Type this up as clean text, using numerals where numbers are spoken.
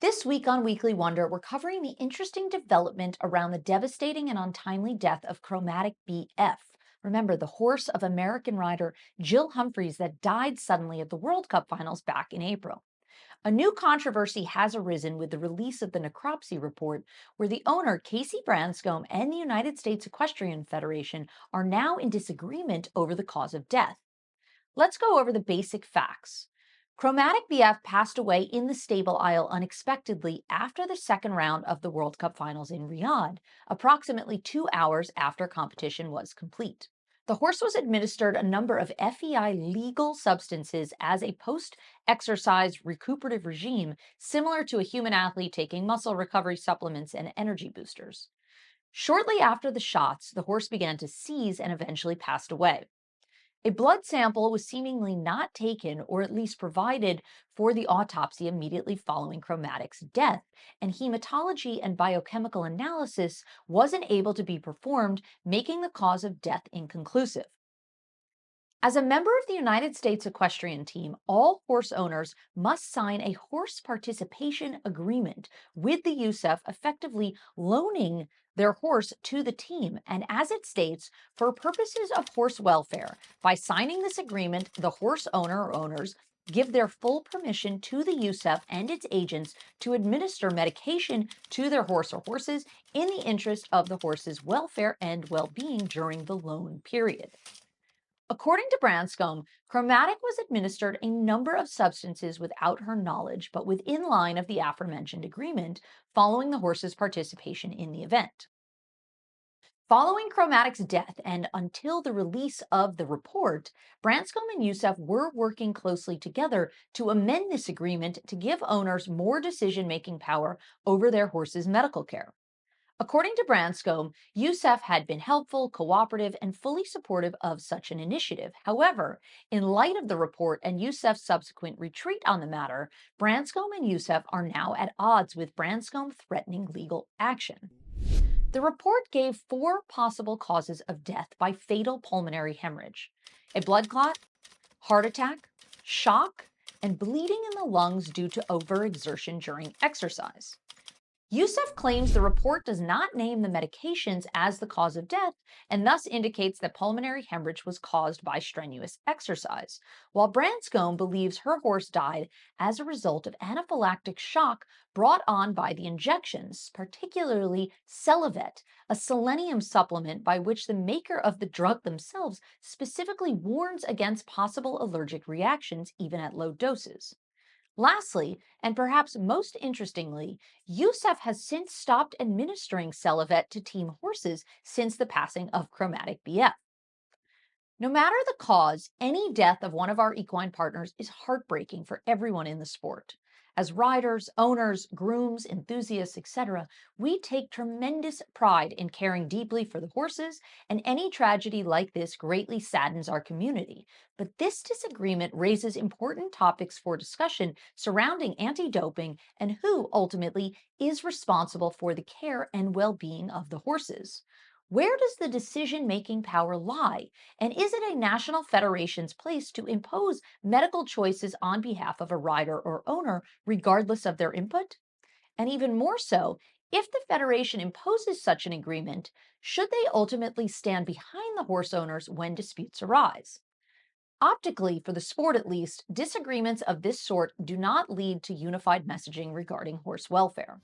This week on Weekly Wonder, we're covering the interesting development around the devastating and untimely death of Chromatic BF. Remember, the horse of American rider Jill Humphreys that died suddenly at the World Cup finals back in April. A new controversy has arisen with the release of the necropsy report, where the owner, Casey Branscombe, and the United States Equestrian Federation are now in disagreement over the cause of death. Let's go over the basic facts. Chromatic BF passed away in the stable aisle unexpectedly after the second round of the World Cup finals in Riyadh, approximately 2 hours after competition was complete. The horse was administered a number of FEI legal substances as a post exercise recuperative regime, similar to a human athlete taking muscle recovery supplements and energy boosters. Shortly after the shots, the horse began to seize and eventually passed away. A blood sample was seemingly not taken or at least provided for the autopsy immediately following Chromatic's death, and hematology and biochemical analysis wasn't able to be performed, making the cause of death inconclusive. As a member of the United States equestrian team, all horse owners must sign a horse participation agreement with the USEF, effectively loaning their horse to the team. And as it states, for purposes of horse welfare, by signing this agreement, the horse owner or owners give their full permission to the USEF and its agents to administer medication to their horse or horses in the interest of the horse's welfare and well-being during the loan period. According to Branscombe, Chromatic was administered a number of substances without her knowledge, but within line of the aforementioned agreement following the horse's participation in the event. Following Chromatic's death and until the release of the report, Branscombe and Youssef were working closely together to amend this agreement to give owners more decision-making power over their horse's medical care. According to Branscombe, USEF had been helpful, cooperative, and fully supportive of such an initiative. However, in light of the report and USEF's subsequent retreat on the matter, Branscombe and USEF are now at odds, with Branscombe threatening legal action. The report gave four possible causes of death by fatal pulmonary hemorrhage: a blood clot, heart attack, shock, and bleeding in the lungs due to overexertion during exercise. Youssef claims the report does not name the medications as the cause of death and thus indicates that pulmonary hemorrhage was caused by strenuous exercise, while Branscombe believes her horse died as a result of anaphylactic shock brought on by the injections, particularly Celavet, a selenium supplement by which the maker of the drug themselves specifically warns against possible allergic reactions even at low doses. Lastly, and perhaps most interestingly, USEF has since stopped administering Celavet to team horses since the passing of Chromatic BF. No matter the cause, any death of one of our equine partners is heartbreaking for everyone in the sport. As riders, owners, grooms, enthusiasts, etc., we take tremendous pride in caring deeply for the horses, and any tragedy like this greatly saddens our community. But this disagreement raises important topics for discussion surrounding anti-doping and who ultimately is responsible for the care and well-being of the horses. Where does the decision-making power lie? And is it a national federation's place to impose medical choices on behalf of a rider or owner, regardless of their input? And even more so, if the federation imposes such an agreement, should they ultimately stand behind the horse owners when disputes arise? Optically, for the sport at least, disagreements of this sort do not lead to unified messaging regarding horse welfare.